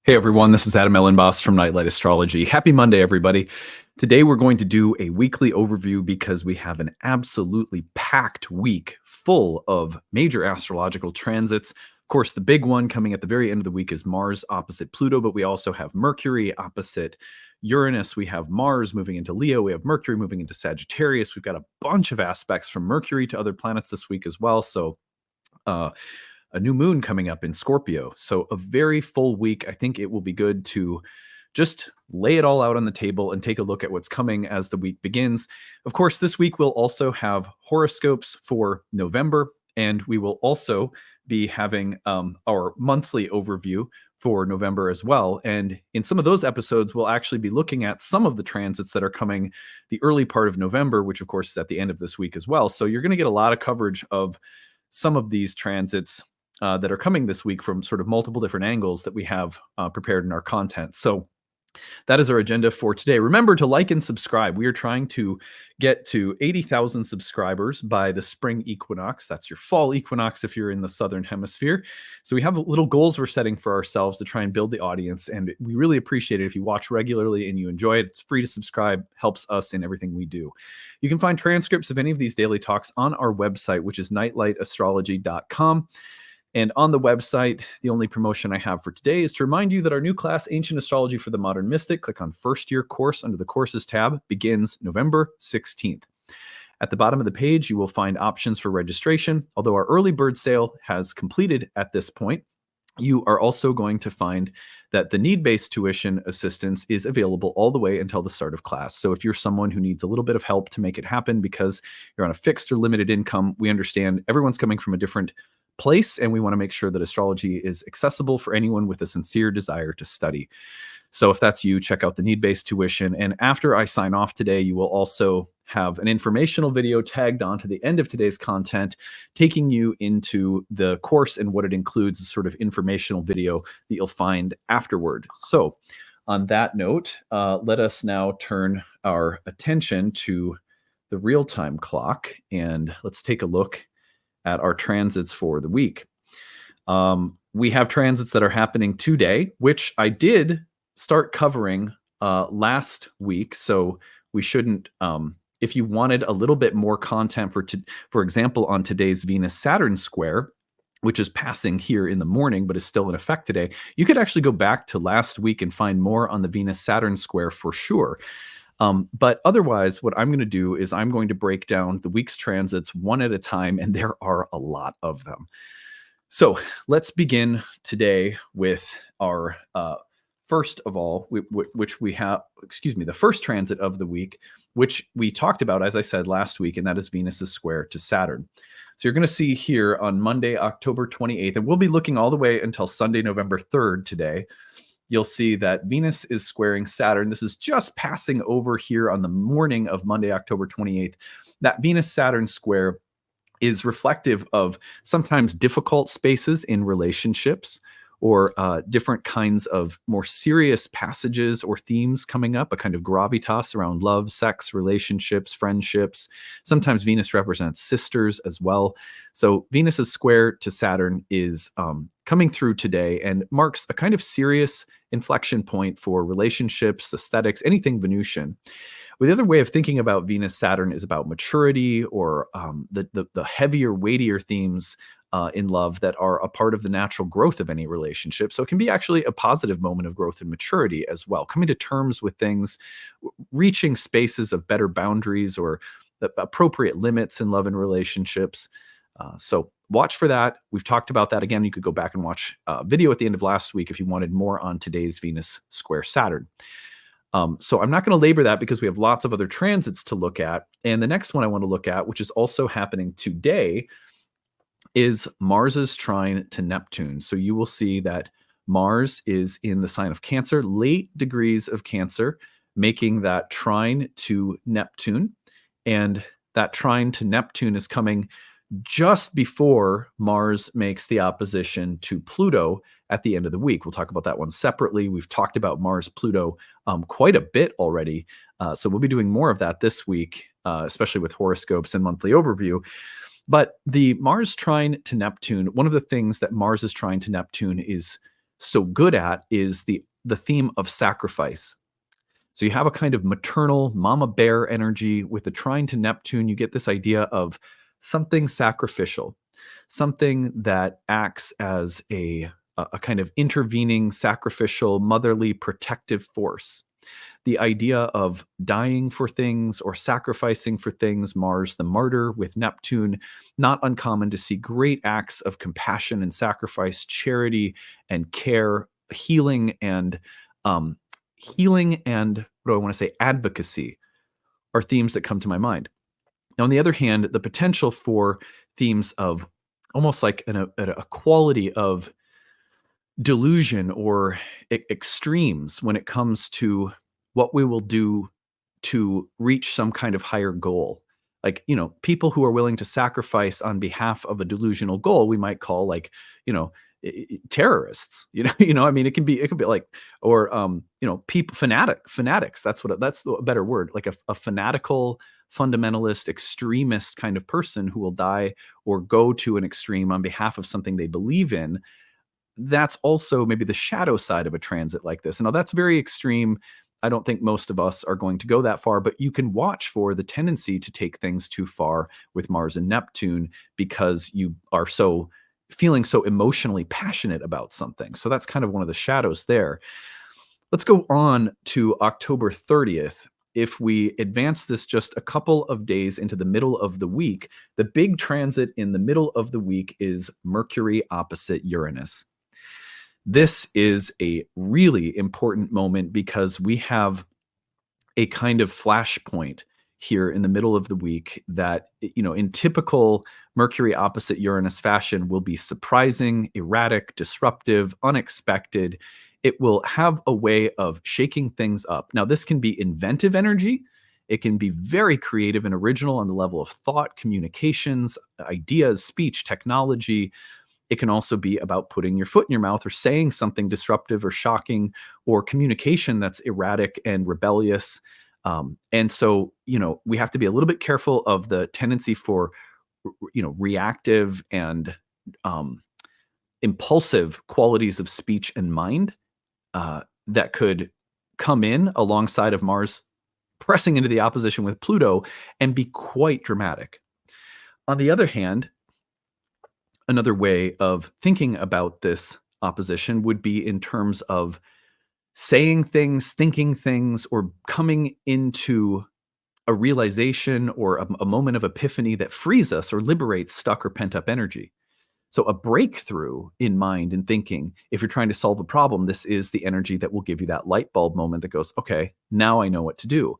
Hey everyone, this is Adam Elenbaas from Nightlight Astrology. Happy Monday, everybody. Today we're going to do a weekly overview because we have an absolutely packed week full of major astrological transits. Of course, the big one coming at the very end of the week is Mars opposite Pluto, but we also have Mercury opposite Uranus. We have Mars moving into Leo. We have Mercury moving into Sagittarius. We've got a bunch of aspects from Mercury to other planets this week as well. So, a new moon coming up in Scorpio. So a very full week. I think it will be good to just lay it all out on the table and take a look at what's coming as the week begins. Of course, this week we'll also have horoscopes for November, and we will also be having our monthly overview for November as well. And in some of those episodes, we'll actually be looking at some of the transits that are coming the early part of November, which of course is at the end of this week as well. So you're going to get a lot of coverage of some of these transits that are coming this week from sort of multiple different angles that we have prepared in our content. So that is our agenda for today. Remember to like and subscribe. We are trying to get to 80,000 subscribers by the spring equinox. That's your fall equinox if you're in the southern hemisphere. So we have little goals we're setting for ourselves to try and build the audience. And we really appreciate it if you watch regularly and you enjoy it. It's free to subscribe, helps us in everything we do. You can find transcripts of any of these daily talks on our website, which is nightlightastrology.com. And on the website, the only promotion I have for today is to remind you that our new class, Ancient Astrology for the Modern Mystic, click on First Year Course under the Courses tab, begins November 16th. At the bottom of the page, you will find options for registration. Although our early bird sale has completed at this point, you are also going to find that the need-based tuition assistance is available all the way until the start of class. So if you're someone who needs a little bit of help to make it happen because you're on a fixed or limited income, we understand everyone's coming from a different place, and we want to make sure that astrology is accessible for anyone with a sincere desire to study. So if that's you, check out the need-based tuition. And after I sign off today, you will also have an informational video tagged on to the end of today's content, taking you into the course and what it includes, a sort of informational video that you'll find afterward. So on that note, let us now turn our attention to the real-time clock, and let's take a look at our transits for the week. We have transits that are happening today, which I did start covering last week. So we shouldn't, if you wanted a little bit more content for example, on today's Venus-Saturn square, which is passing here in the morning, but is still in effect today, you could actually go back to last week and find more on the Venus-Saturn square for sure. But otherwise, what I'm going to do is I'm going to break down the week's transits one at a time, and there are a lot of them. So let's begin today with our first of all, which we have, the first transit of the week, which we talked about, as I said last week, and that is Venus's square to Saturn. So you're going to see here on Monday, October 28th, and we'll be looking all the way until Sunday, November 3rd today. You'll see that Venus is squaring Saturn. This is just passing over here on the morning of Monday, October 28th. That Venus-Saturn square is reflective of sometimes difficult spaces in relationships, or different kinds of more serious passages or themes coming up, a kind of gravitas around love, sex, relationships, friendships. Sometimes Venus represents sisters as well. So Venus's square to Saturn is coming through today and marks a kind of serious inflection point for relationships, aesthetics, anything Venusian. Well, the other way of thinking about Venus-Saturn is about maturity, or the heavier, weightier themes in love that are a part of the natural growth of any relationship. So it can be actually a positive moment of growth and maturity as well, coming to terms with things, reaching spaces of better boundaries or the appropriate limits in love and relationships. So watch for that. We've talked about that. Again, you could go back and watch a video at the end of last week if you wanted more on today's Venus square Saturn. So I'm not going to labor that because we have lots of other transits to look at. And the next one I want to look at, which is also happening today, is Mars's trine to Neptune. So you will see that Mars is in the sign of Cancer, late degrees of Cancer, making that trine to Neptune. And that trine to Neptune is coming just before Mars makes the opposition to Pluto at the end of the week. We'll talk about that one separately. We've talked about Mars-Pluto quite a bit already. So we'll be doing more of that this week, especially with horoscopes and monthly overview. But the Mars trine to Neptune, one of the things that Mars is trine to Neptune is so good at is the theme of sacrifice. So you have a kind of maternal mama bear energy with the trine to Neptune. You get this idea of something sacrificial, something that acts as a kind of intervening, sacrificial, motherly, protective force. The idea of dying for things or sacrificing for things, Mars the martyr with Neptune, not uncommon to see great acts of compassion and sacrifice, charity and care, um, healing and what do I want to say, advocacy are themes that come to my mind. Now, on the other hand, the potential for themes of almost like a quality of delusion or extremes when it comes to what we will do to reach some kind of higher goal. Like, people who are willing to sacrifice on behalf of a delusional goal, we might call like, terrorists. I mean, it can be like, or people fanatics. That's a better word. Like a fanatical, fundamentalist, extremist kind of person who will die or go to an extreme on behalf of something they believe in. That's also maybe the shadow side of a transit like this. Now, that's very extreme. I don't think most of us are going to go that far, but you can watch for the tendency to take things too far with Mars and Neptune because you are feeling so emotionally passionate about something. So that's kind of one of the shadows there. Let's go on to October 30th. If we advance this just a couple of days into the middle of the week, the big transit in the middle of the week is Mercury opposite Uranus. This is a really important moment because we have a kind of flashpoint here in the middle of the week that, in typical Mercury opposite Uranus fashion will be surprising, erratic, disruptive, unexpected. It will have a way of shaking things up. Now, this can be inventive energy. It can be very creative and original on the level of thought, communications, ideas, speech, technology. It can also be about putting your foot in your mouth or saying something disruptive or shocking or communication that's erratic and rebellious. And so, we have to be a little bit careful of the tendency for, reactive and impulsive qualities of speech and mind that could come in alongside of Mars pressing into the opposition with Pluto and be quite dramatic. On the other hand, another way of thinking about this opposition would be in terms of saying things, thinking things, or coming into a realization or a moment of epiphany that frees us or liberates stuck or pent up energy. So a breakthrough in mind and thinking, if you're trying to solve a problem, this is the energy that will give you that light bulb moment that goes, okay, now I know what to do.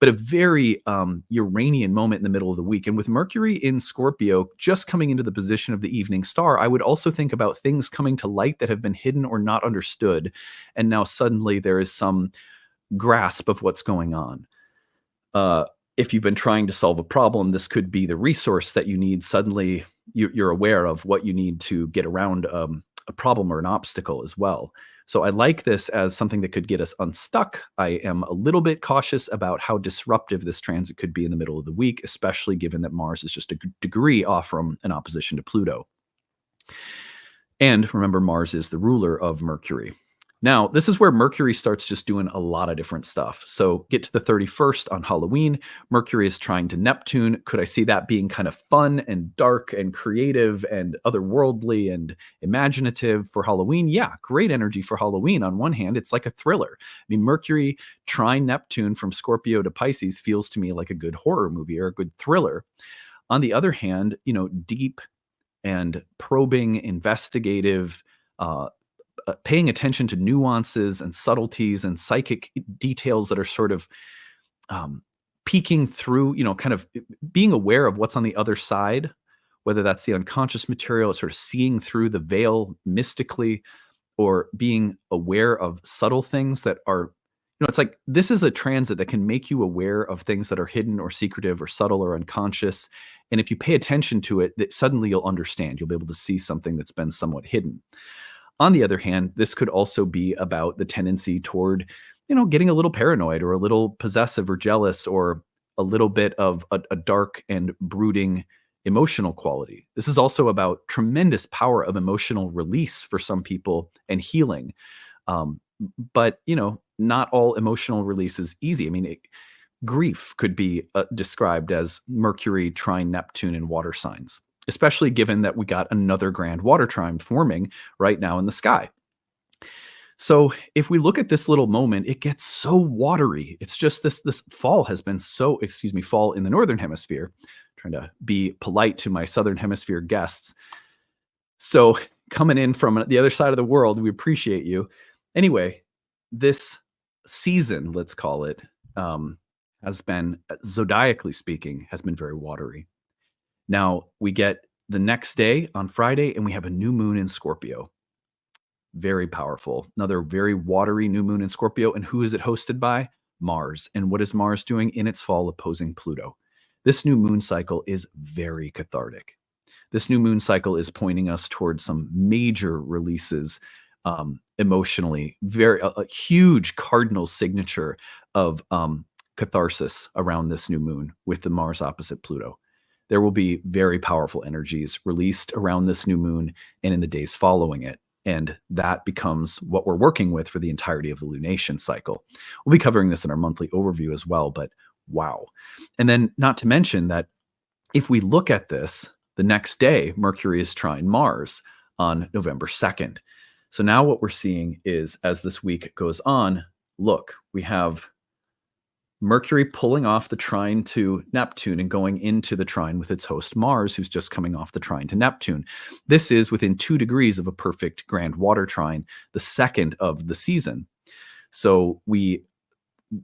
But a very Uranian moment in the middle of the week. And with Mercury in Scorpio just coming into the position of the evening star, I would also think about things coming to light that have been hidden or not understood. And now suddenly there is some grasp of what's going on. If you've been trying to solve a problem, this could be the resource that you need. Suddenly you're aware of what you need to get around a problem or an obstacle as well. So I like this as something that could get us unstuck. I am a little bit cautious about how disruptive this transit could be in the middle of the week, especially given that Mars is just a degree off from an opposition to Pluto. And remember, Mars is the ruler of Mercury. Now, this is where Mercury starts just doing a lot of different stuff. So get to the 31st on Halloween. Mercury is trine to Neptune. Could I see that being kind of fun and dark and creative and otherworldly and imaginative for Halloween? Yeah, great energy for Halloween. On one hand, it's like a thriller. I mean, Mercury trine Neptune from Scorpio to Pisces feels to me like a good horror movie or a good thriller. On the other hand, deep and probing, investigative, paying attention to nuances and subtleties and psychic details that are sort of peeking through, kind of being aware of what's on the other side, whether that's the unconscious material, sort of seeing through the veil mystically, or being aware of subtle things that are, it's like this is a transit that can make you aware of things that are hidden or secretive or subtle or unconscious. And if you pay attention to it, that suddenly you'll understand. You'll be able to see something that's been somewhat hidden. On the other hand, this could also be about the tendency toward, getting a little paranoid or a little possessive or jealous or a little bit of a dark and brooding emotional quality. This is also about tremendous power of emotional release for some people and healing. But not all emotional release is easy. I mean, grief could be described as Mercury trine Neptune in water signs, especially given that we got another grand water trine forming right now in the sky. So if we look at this little moment, it gets so watery. It's just this fall has been fall in the northern hemisphere. Trying to be polite to my southern hemisphere guests. So coming in from the other side of the world, we appreciate you. Anyway, this season, let's call it, has been, zodiacally speaking, has been very watery. Now we get the next day on Friday, and we have a new moon in Scorpio. Very powerful. Another very watery new moon in Scorpio. And who is it hosted by? Mars. And what is Mars doing in its fall opposing Pluto? This new moon cycle is very cathartic. This new moon cycle is pointing us towards some major releases emotionally. A huge cardinal signature of catharsis around this new moon with the Mars opposite Pluto. There will be very powerful energies released around this new moon and in the days following it. And that becomes what we're working with for the entirety of the lunation cycle. We'll be covering this in our monthly overview as well, but wow. And then not to mention that if we look at this, the next day, Mercury is trine Mars on November 2nd. So now what we're seeing is, as this week goes on, look, we have Mercury pulling off the trine to Neptune and going into the trine with its host Mars, who's just coming off the trine to Neptune. This is within 2 degrees of a perfect grand water trine, the second of the season. So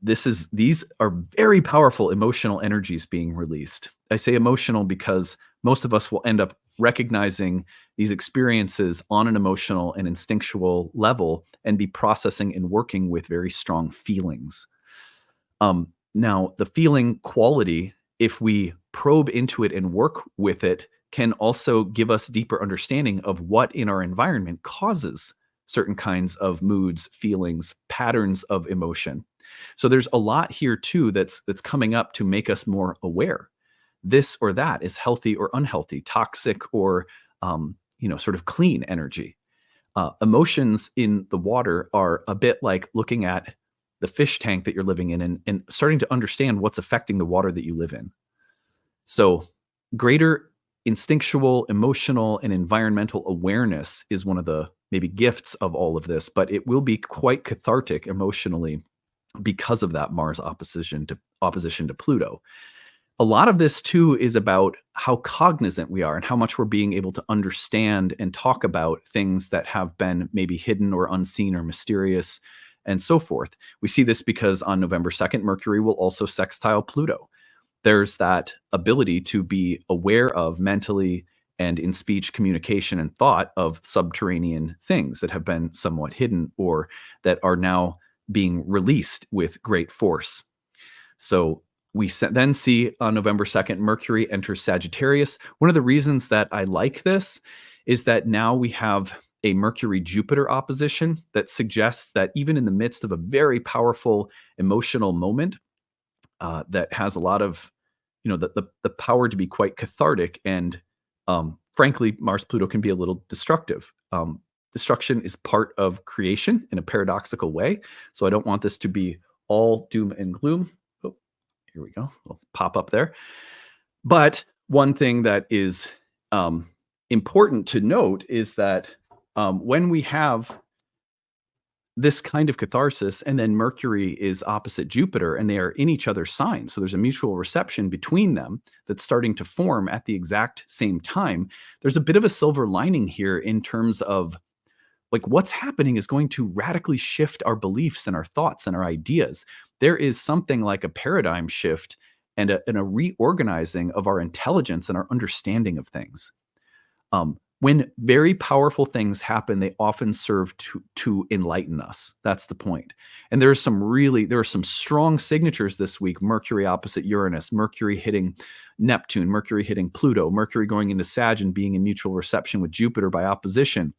these are very powerful emotional energies being released. I say emotional because most of us will end up recognizing these experiences on an emotional and instinctual level and be processing and working with very strong feelings. Now, the feeling quality, if we probe into it and work with it, can also give us deeper understanding of what in our environment causes certain kinds of moods, feelings, patterns of emotion. So there's a lot here too that's coming up to make us more aware. This or that is healthy or unhealthy, toxic or sort of clean energy. Emotions in the water are a bit like looking at the fish tank that you're living in and starting to understand what's affecting the water that you live in. So greater instinctual, emotional, and environmental awareness is one of the maybe gifts of all of this, but it will be quite cathartic emotionally because of that Mars opposition to Pluto. A lot of this too is about how cognizant we are and how much we're being able to understand and talk about things that have been maybe hidden or unseen or mysterious and so forth. We see this because on November 2nd, Mercury will also sextile Pluto. There's that ability to be aware of mentally and in speech, communication, and thought of subterranean things that have been somewhat hidden or that are now being released with great force. So we then see on November 2nd, Mercury enters Sagittarius. One of the reasons that I like this is that now we have a Mercury-Jupiter opposition that suggests that even in the midst of a very powerful emotional moment that has a lot of, the power to be quite cathartic and frankly, Mars-Pluto can be a little destructive. Destruction is part of creation in a paradoxical way. So I don't want this to be all doom and gloom. Oh, here we go. It'll pop up there. But one thing that is important to note is that when we have this kind of catharsis and then Mercury is opposite Jupiter and they are in each other's signs, so there's a mutual reception between them that's starting to form at the exact same time, there's a bit of a silver lining here in terms of like what's happening is going to radically shift our beliefs and our thoughts and our ideas. There is something like a paradigm shift and a reorganizing of our intelligence and our understanding of things. When very powerful things happen, they often serve to enlighten us. That's the point. And there are some strong signatures this week. Mercury opposite Uranus, Mercury hitting Neptune, Mercury hitting Pluto, Mercury going into Sag and being in mutual reception with Jupiter by opposition.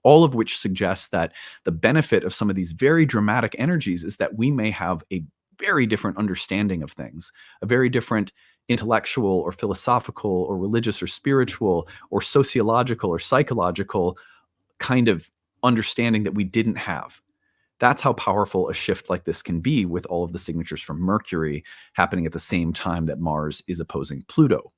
All of which suggests that the benefit of some of these very dramatic energies is that we may have a very different understanding of things, a very different intellectual or philosophical or religious or spiritual or sociological or psychological kind of understanding that we didn't have. That's how powerful a shift like this can be with all of the signatures from Mercury happening at the same time that Mars is opposing Pluto.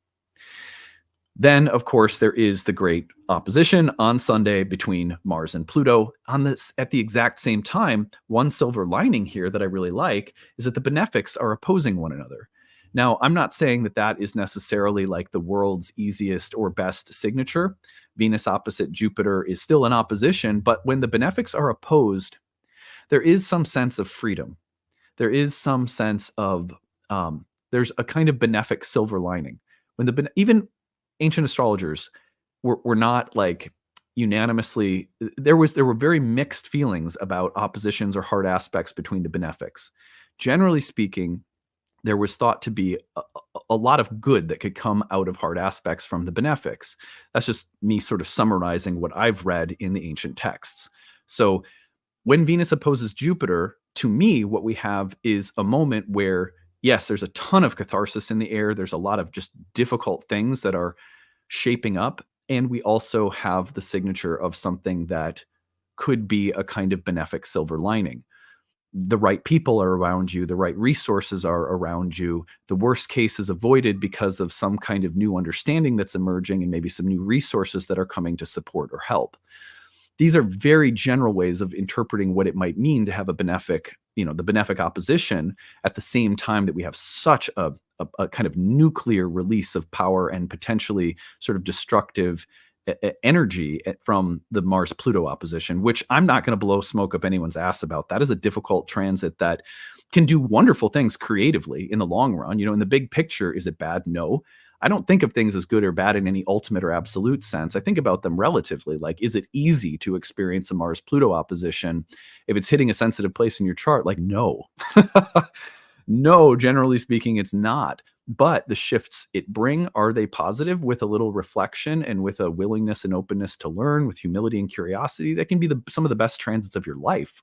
Then, of course, there is the great opposition on Sunday between Mars and Pluto. At the exact same time, one silver lining here that I really like is that the benefics are opposing one another. Now, I'm not saying that that is necessarily like the world's easiest or best signature. Venus opposite Jupiter is still in opposition, but when the benefics are opposed, there is some sense of freedom. There is some sense of, there's a kind of benefic silver lining. When even ancient astrologers were not like unanimously, there were very mixed feelings about oppositions or hard aspects between the benefics. Generally speaking, there was thought to be a lot of good that could come out of hard aspects from the benefics. That's just me sort of summarizing what I've read in the ancient texts. So when Venus opposes Jupiter, to me, what we have is a moment where, yes, there's a ton of catharsis in the air. There's a lot of just difficult things that are shaping up. And we also have the signature of something that could be a kind of benefic silver lining. The right people are around you. The right resources are around you. The worst case is avoided because of some kind of new understanding that's emerging and maybe some new resources that are coming to support or help. These are very general ways of interpreting what it might mean to have a benefic, the benefic opposition at the same time that we have such a kind of nuclear release of power and potentially sort of destructive energy from the Mars-Pluto opposition, which I'm not going to blow smoke up anyone's ass about. That is a difficult transit that can do wonderful things creatively in the long run. In the big picture, is it bad? No. I don't think of things as good or bad in any ultimate or absolute sense. I think about them relatively. Like, is it easy to experience a Mars-Pluto opposition if it's hitting a sensitive place in your chart? Like, no. No, generally speaking, it's not. But the shifts it bring, are they positive? With a little reflection and with a willingness and openness to learn, with humility and curiosity, that can be some of the best transits of your life.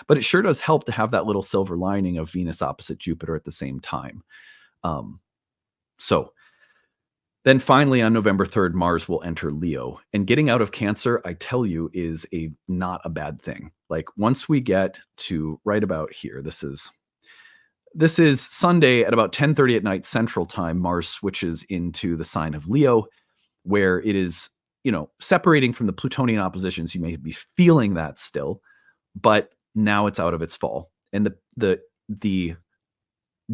But it sure does help to have that little silver lining of Venus opposite Jupiter at the same time. So then finally on November 3rd, Mars will enter Leo. And getting out of Cancer, I tell you, is not a bad thing. Like, once we get to right about here, this is Sunday at about 10:30 at night Central Time. Mars switches into the sign of Leo, where it is, separating from the Plutonian oppositions. You may be feeling that still, but now it's out of its fall. And the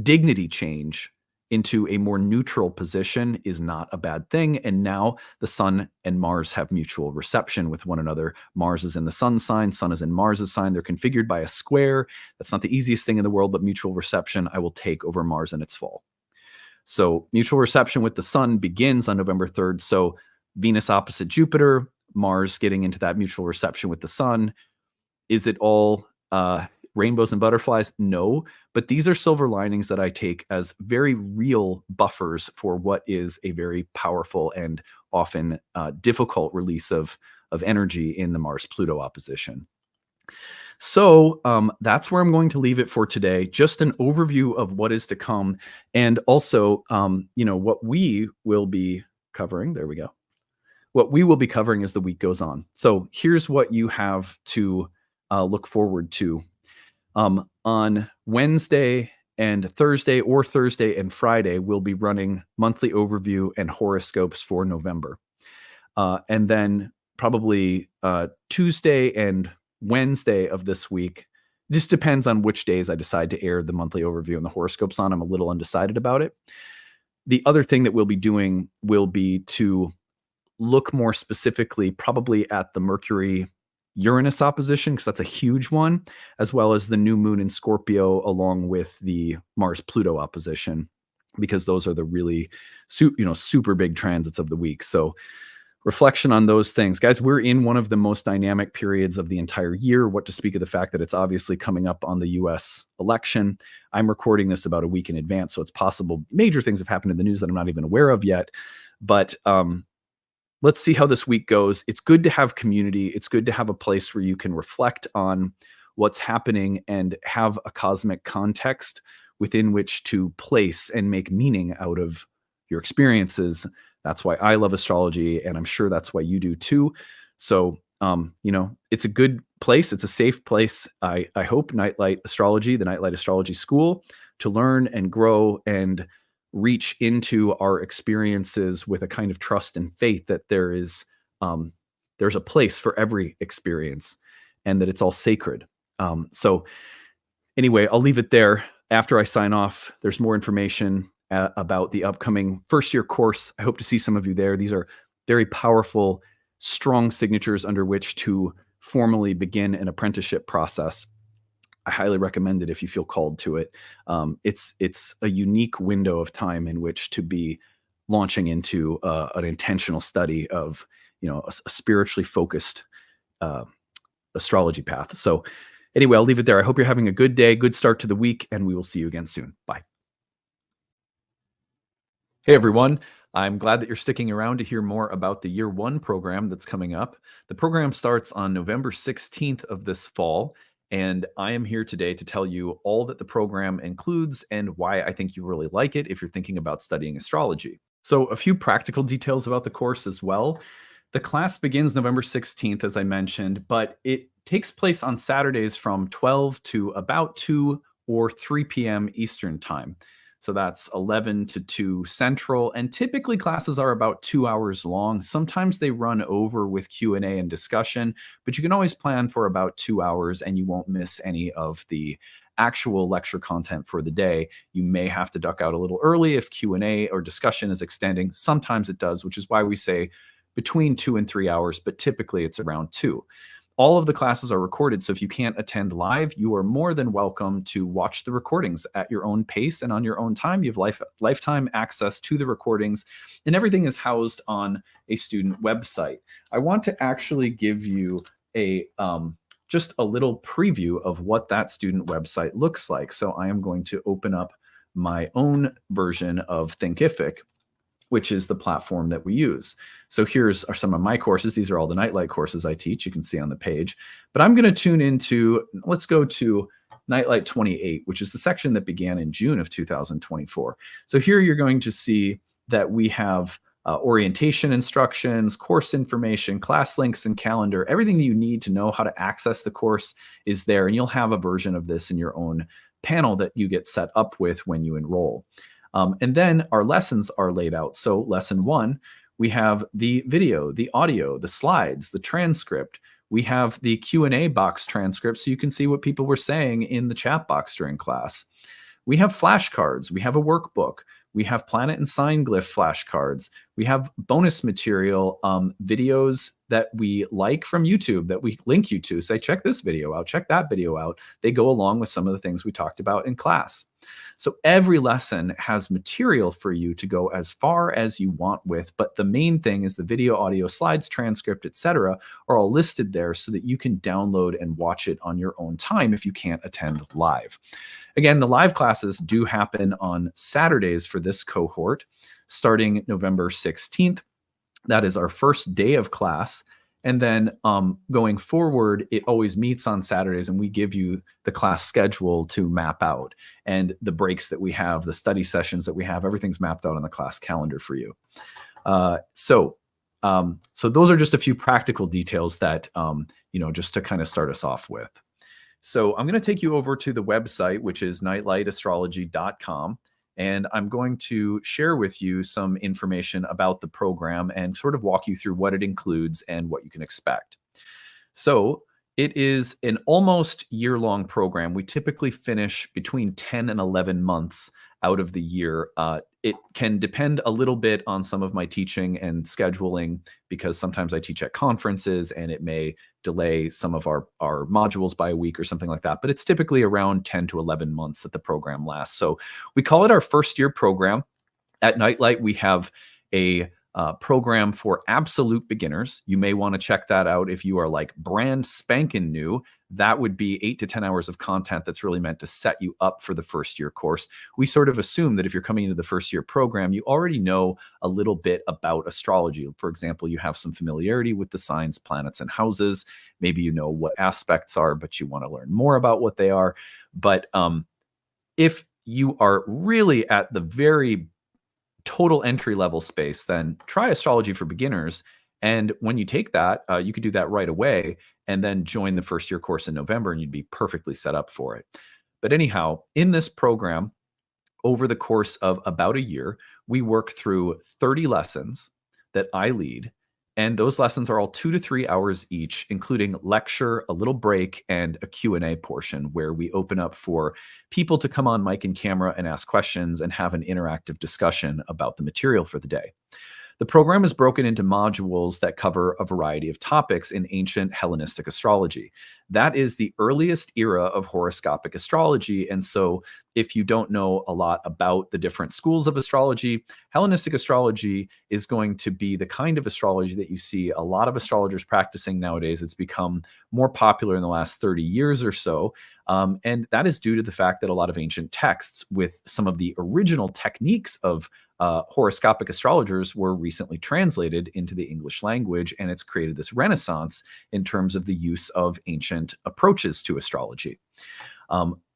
dignity change into a more neutral position is not a bad thing. And now the Sun and Mars have mutual reception with one another. Mars is in the Sun sign, Sun is in Mars's sign. They're configured by a square. That's not the easiest thing in the world, but mutual reception I will take over Mars in its fall. So mutual reception with the Sun begins on November 3rd. So Venus opposite Jupiter, Mars getting into that mutual reception with the Sun. Is it all rainbows and butterflies? No, but these are silver linings that I take as very real buffers for what is a very powerful and often difficult release of energy in the Mars-Pluto opposition. So that's where I'm going to leave it for today. Just an overview of what is to come, and also, what we will be covering. There we go. What we will be covering as the week goes on. So here's what you have to look forward to. On Wednesday and Thursday, or Thursday and Friday, we'll be running monthly overview and horoscopes for November. And then probably Tuesday and Wednesday of this week, just depends on which days I decide to air the monthly overview and the horoscopes on. I'm a little undecided about it. The other thing that we'll be doing will be to look more specifically probably at the Mercury Uranus opposition, because that's a huge one, as well as the new moon in Scorpio, along with the Mars-Pluto opposition, because those are the really super big transits of the week. So reflection on those things. Guys, we're in one of the most dynamic periods of the entire year, what to speak of the fact that it's obviously coming up on the US election. I'm recording this about a week in advance, so it's possible major things have happened in the news that I'm not even aware of yet. But let's see how this week goes. It's good to have community. It's good to have a place where you can reflect on what's happening and have a cosmic context within which to place and make meaning out of your experiences. That's why I love astrology, and I'm sure that's why you do too. So, it's a good place. It's a safe place. I hope Nightlight Astrology, the Nightlight Astrology School, to learn and grow and reach into our experiences with a kind of trust and faith that there's a place for every experience and that it's all sacred. So anyway, I'll leave it there. After I sign off, there's more information about the upcoming first year course. I hope to see some of you there. These are very powerful, strong signatures under which to formally begin an apprenticeship process. I highly recommend it if you feel called to it. It's a unique window of time in which to be launching into an intentional study of a spiritually focused astrology path. So anyway, I'll leave it there. I hope you're having a good day, good start to the week, and we will see you again soon. Bye. Hey, everyone. I'm glad that you're sticking around to hear more about the Year 1 program that's coming up. The program starts on November 16th of this fall, and I am here today to tell you all that the program includes and why I think you really like it if you're thinking about studying astrology. So a few practical details about the course as well. The class begins November 16th, as I mentioned, but it takes place on Saturdays from 12 to about 2 or 3 p.m. Eastern Time. So that's 11 to 2 Central, and typically classes are about 2 hours long. Sometimes they run over with Q&A and discussion, but you can always plan for about 2 hours and you won't miss any of the actual lecture content for the day. You may have to duck out a little early if Q&A or discussion is extending. Sometimes it does, which is why we say between 2 and 3 hours, but typically it's around 2. All of the classes are recorded, so if you can't attend live, you are more than welcome to watch the recordings at your own pace and on your own time. You have lifetime access to the recordings, and everything is housed on a student website. I want to actually give you just a little preview of what that student website looks like. So I am going to open up my own version of Thinkific, which is the platform that we use. So here's some of my courses. These are all the Nightlight courses I teach. You can see on the page. But I'm going to tune into, let's go to Nightlight 28, which is the section that began in June of 2024. So here you're going to see that we have orientation instructions, course information, class links, and calendar. Everything that you need to know how to access the course is there, and you'll have a version of this in your own panel that you get set up with when you enroll. And then our lessons are laid out. So lesson 1, we have the video, the audio, the slides, the transcript. We have the Q&A box transcript so you can see what people were saying in the chat box during class. We have flashcards. We have a workbook. We have planet and sign glyph flashcards. We have bonus material, videos that we like from YouTube that we link you to. Say, check this video out, check that video out. They go along with some of the things we talked about in class. So every lesson has material for you to go as far as you want with, but the main thing is the video, audio, slides, transcript, etc. are all listed there so that you can download and watch it on your own time if you can't attend live. Again, the live classes do happen on Saturdays for this cohort, starting November 16th. That is our first day of class. And then going forward, it always meets on Saturdays, and we give you the class schedule to map out. And the breaks that we have, the study sessions that we have, everything's mapped out on the class calendar for you. So those are just a few practical details that, just to kind of start us off with. So I'm going to take you over to the website, which is nightlightastrology.com. And I'm going to share with you some information about the program and sort of walk you through what it includes and what you can expect. So it is an almost year-long program. We typically finish between 10 and 11 months out of the year. It can depend a little bit on some of my teaching and scheduling because sometimes I teach at conferences and it may delay some of our modules by a week or something like that. But it's typically around 10 to 11 months that the program lasts. So we call it our first year program. At Nightlight, we have a program for absolute beginners. You may want to check that out if you are like brand spanking new. That would be 8 to 10 hours of content that's really meant to set you up for the first year course. We sort of assume that if you're coming into the first year program, you already know a little bit about astrology. For example, you have some familiarity with the signs, planets, and houses. Maybe you know what aspects are, but you want to learn more about what they are. But if you are really at the very total entry level space, then try Astrology for Beginners. And when you take that, you could do that right away and then join the first year course in November, and you'd be perfectly set up for it. But anyhow, in this program, over the course of about a year, we work through 30 lessons that I lead. And those lessons are all 2 to 3 hours each, including lecture, a little break, and a Q&A portion where we open up for people to come on mic and camera and ask questions and have an interactive discussion about the material for the day. The program is broken into modules that cover a variety of topics in ancient Hellenistic astrology. That is the earliest era of horoscopic astrology. And so, if you don't know a lot about the different schools of astrology, Hellenistic astrology is going to be the kind of astrology that you see a lot of astrologers practicing nowadays. It's become more popular in the last 30 years or so. And that is due to the fact that a lot of ancient texts with some of the original techniques of horoscopic astrologers were recently translated into the English language, and it's created this renaissance in terms of the use of ancient approaches to astrology.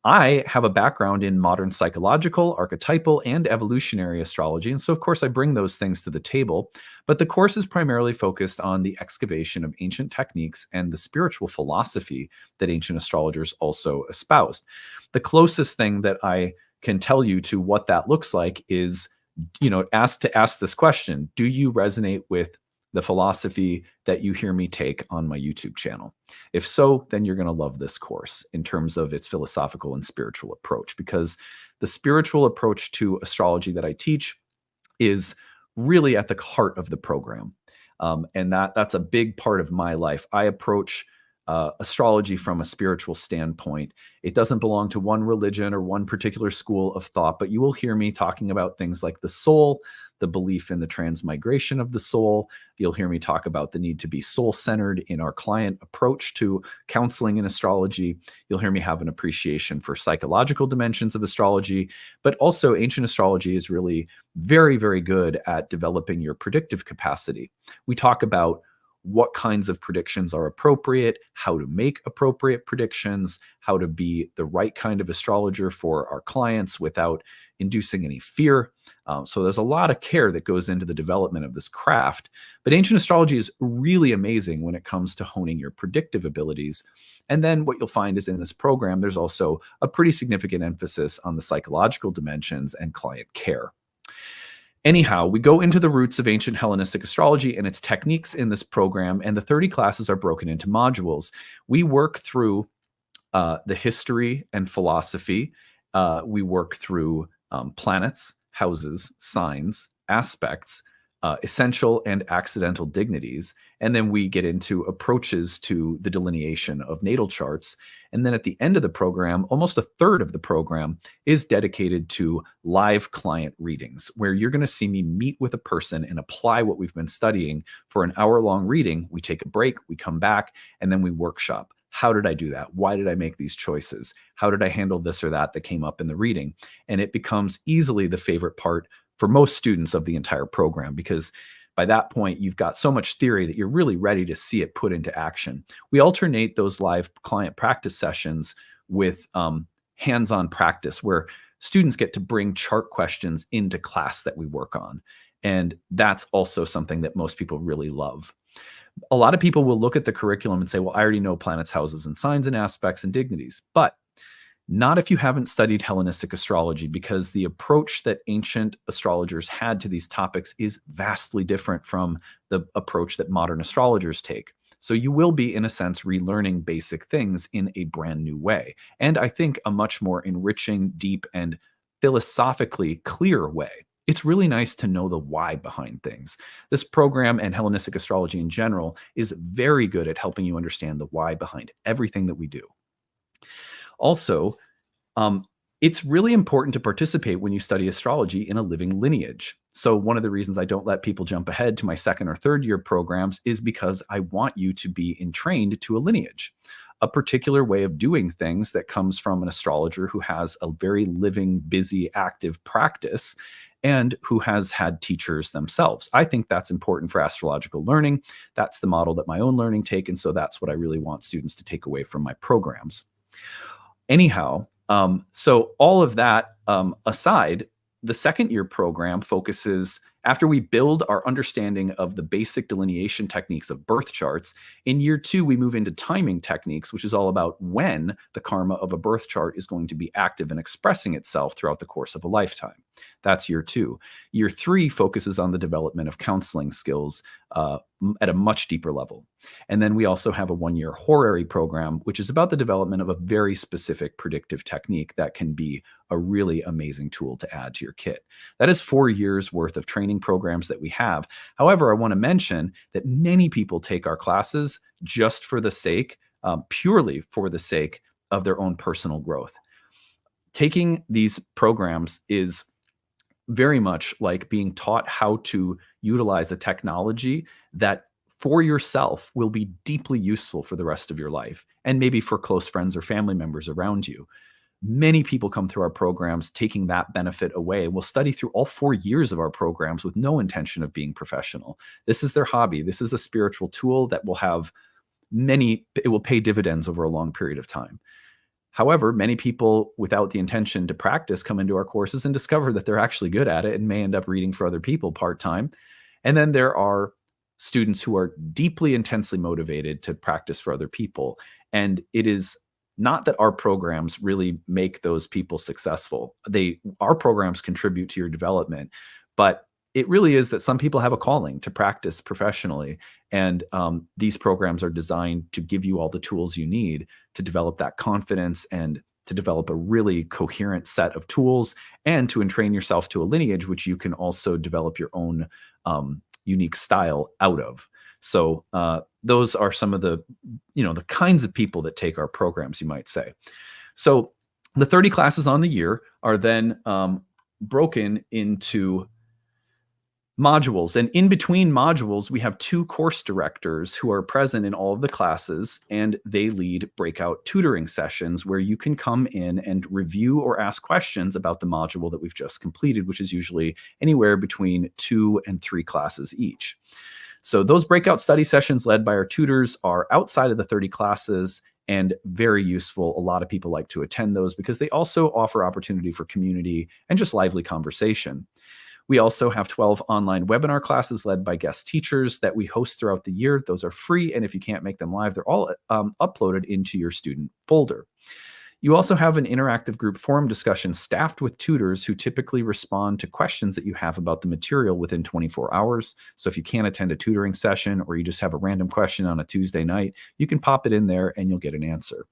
I have a background in modern psychological, archetypal, and evolutionary astrology, and so of course I bring those things to the table, but the course is primarily focused on the excavation of ancient techniques and the spiritual philosophy that ancient astrologers also espoused. The closest thing that I can tell you to what that looks like is, ask this question: do you resonate with the philosophy that you hear me take on my YouTube channel? If so, then you're going to love this course in terms of its philosophical and spiritual approach, because the spiritual approach to astrology that I teach is really at the heart of the program. And that's a big part of my life. I approach astrology from a spiritual standpoint. It doesn't belong to one religion or one particular school of thought, but you will hear me talking about things like the soul, the belief in the transmigration of the soul. You'll hear me talk about the need to be soul-centered in our client approach to counseling in astrology. You'll hear me have an appreciation for psychological dimensions of astrology, but also ancient astrology is really very, very good at developing your predictive capacity. We talk about what kinds of predictions are appropriate, how to make appropriate predictions, how to be the right kind of astrologer for our clients without inducing any fear. So there's a lot of care that goes into the development of this craft. But ancient astrology is really amazing when it comes to honing your predictive abilities. And then what you'll find is in this program, there's also a pretty significant emphasis on the psychological dimensions and client care. Anyhow, we go into the roots of ancient Hellenistic astrology and its techniques in this program, and the 30 classes are broken into modules. We work through the history and philosophy. We work through planets, houses, signs, aspects, essential and accidental dignities, and then we get into approaches to the delineation of natal charts. And then at the end of the program, almost a third of the program is dedicated to live client readings, where you're going to see me meet with a person and apply what we've been studying for an hour-long reading. We take a break, we come back, and then we workshop. How did I do that? Why did I make these choices? How did I handle this or that came up in the reading? And it becomes easily the favorite part for most students of the entire program, because by that point, you've got so much theory that you're really ready to see it put into action. We alternate those live client practice sessions with hands-on practice, where students get to bring chart questions into class that we work on. And that's also something that most people really love. A lot of people will look at the curriculum and say, well, I already know planets, houses, and signs and aspects and dignities. But not if you haven't studied Hellenistic astrology, because the approach that ancient astrologers had to these topics is vastly different from the approach that modern astrologers take. So you will be, in a sense, relearning basic things in a brand new way. And I think a much more enriching, deep, and philosophically clear way. It's really nice to know the why behind things. This program and Hellenistic astrology in general is very good at helping you understand the why behind everything that we do. Also, it's really important to participate when you study astrology in a living lineage. So one of the reasons I don't let people jump ahead to my second or third year programs is because I want you to be entrained to a lineage, a particular way of doing things that comes from an astrologer who has a very living, busy, active practice and who has had teachers themselves. I think that's important for astrological learning. That's the model that my own learning take, and so that's what I really want students to take away from my programs. Anyhow, So all of that aside, the second year program focuses, after we build our understanding of the basic delineation techniques of birth charts, in year 2, we move into timing techniques, which is all about when the karma of a birth chart is going to be active and expressing itself throughout the course of a lifetime. That's year 2. Year 3 focuses on the development of counseling skills at a much deeper level. And then we also have a 1-year horary program, which is about the development of a very specific predictive technique that can be a really amazing tool to add to your kit. That is 4 years worth of training programs that we have. However, I want to mention that many people take our classes just for the sake, purely for the sake of their own personal growth. Taking these programs is very much like being taught how to utilize a technology that for yourself will be deeply useful for the rest of your life, and maybe for close friends or family members around you. Many people come through our programs taking that benefit away. We'll study through all 4 years of our programs with no intention of being professional. This is their hobby. This is a spiritual tool that will have it will pay dividends over a long period of time. However, many people without the intention to practice come into our courses and discover that they're actually good at it and may end up reading for other people part-time. And then there are students who are deeply, intensely motivated to practice for other people. And it is not that our programs really make those people successful. Our programs contribute to your development, but it really is that some people have a calling to practice professionally. And these programs are designed to give you all the tools you need to develop that confidence and to develop a really coherent set of tools and to entrain yourself to a lineage, which you can also develop your own unique style out of. So those are some of the kinds of people that take our programs, you might say. So the 30 classes on the year are then broken into modules. And in between modules, we have 2 course directors who are present in all of the classes, and they lead breakout tutoring sessions where you can come in and review or ask questions about the module that we've just completed, which is usually anywhere between 2 and 3 classes each. So those breakout study sessions led by our tutors are outside of the 30 classes and very useful. A lot of people like to attend those because they also offer opportunity for community and just lively conversation. We also have 12 online webinar classes led by guest teachers that we host throughout the year. Those are free, and if you can't make them live, they're all uploaded into your student folder. You also have an interactive group forum discussion staffed with tutors who typically respond to questions that you have about the material within 24 hours. So if you can't attend a tutoring session or you just have a random question on a Tuesday night, you can pop it in there and you'll get an answer.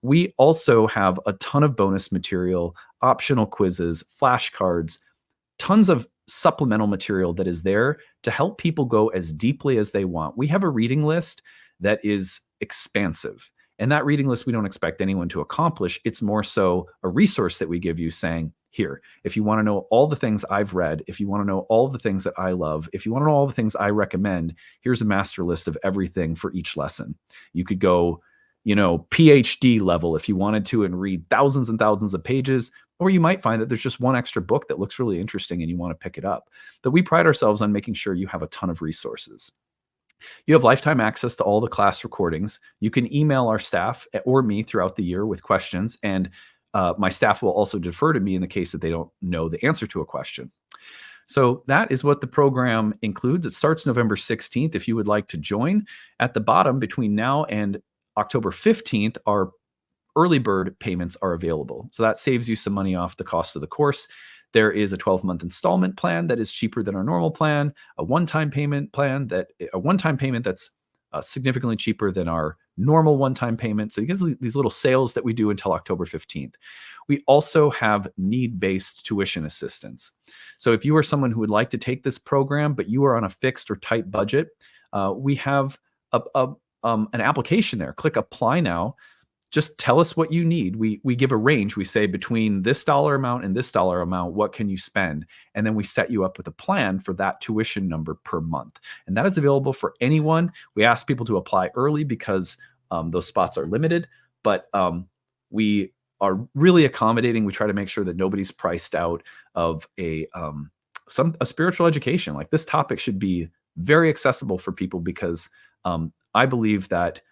We also have a ton of bonus material, optional quizzes, flashcards, tons of supplemental material that is there to help people go as deeply as they want. We have a reading list that is expansive. And that reading list, we don't expect anyone to accomplish. It's more so a resource that we give you saying, here, if you want to know all the things I've read, if you want to know all the things that I love, if you want to know all the things I recommend, here's a master list of everything for each lesson. You could go, PhD level if you wanted to and read thousands and thousands of pages. Or you might find that there's just one extra book that looks really interesting and you want to pick it up. But we pride ourselves on making sure you have a ton of resources. You have lifetime access to all the class recordings. You can email our staff or me throughout the year with questions, and my staff will also defer to me in the case that they don't know the answer to a question. So that is what the program includes. It starts November 16th. If you would like to join, at the bottom between now and October 15th, our early bird payments are available. So that saves you some money off the cost of the course. There is a 12-month installment plan that is cheaper than our normal plan, a one-time payment that's significantly cheaper than our normal one-time payment. So you get these little sales that we do until October 15th. We also have need-based tuition assistance. So if you are someone who would like to take this program, but you are on a fixed or tight budget, we have an application there. Click apply now. Just tell us what you need. We give a range. We say between this dollar amount and this dollar amount, what can you spend? And then we set you up with a plan for that tuition number per month. And that is available for anyone. We ask people to apply early because those spots are limited, but we are really accommodating. We try to make sure that nobody's priced out of a spiritual education. Like, this topic should be very accessible for people because I believe that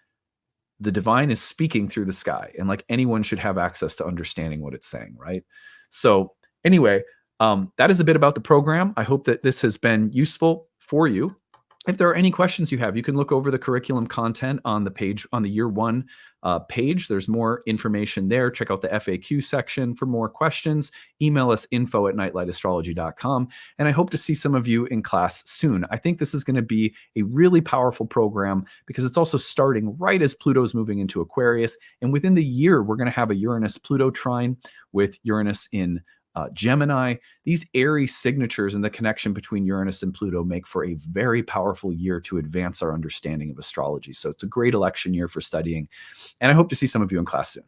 the divine is speaking through the sky, and like anyone should have access to understanding what it's saying, right? So anyway, that is a bit about the program. I hope that this has been useful for you. If there are any questions you have, you can look over the curriculum content on the page, on the year one page. There's more information there. Check out the FAQ section for more questions. Email us info@nightlightastrology.com. And I hope to see some of you in class soon. I think this is going to be a really powerful program because it's also starting right as Pluto is moving into Aquarius. And within the year, we're going to have a Uranus-Pluto trine with Uranus in Gemini. These airy signatures and the connection between Uranus and Pluto make for a very powerful year to advance our understanding of astrology. So it's a great election year for studying. And I hope to see some of you in class soon.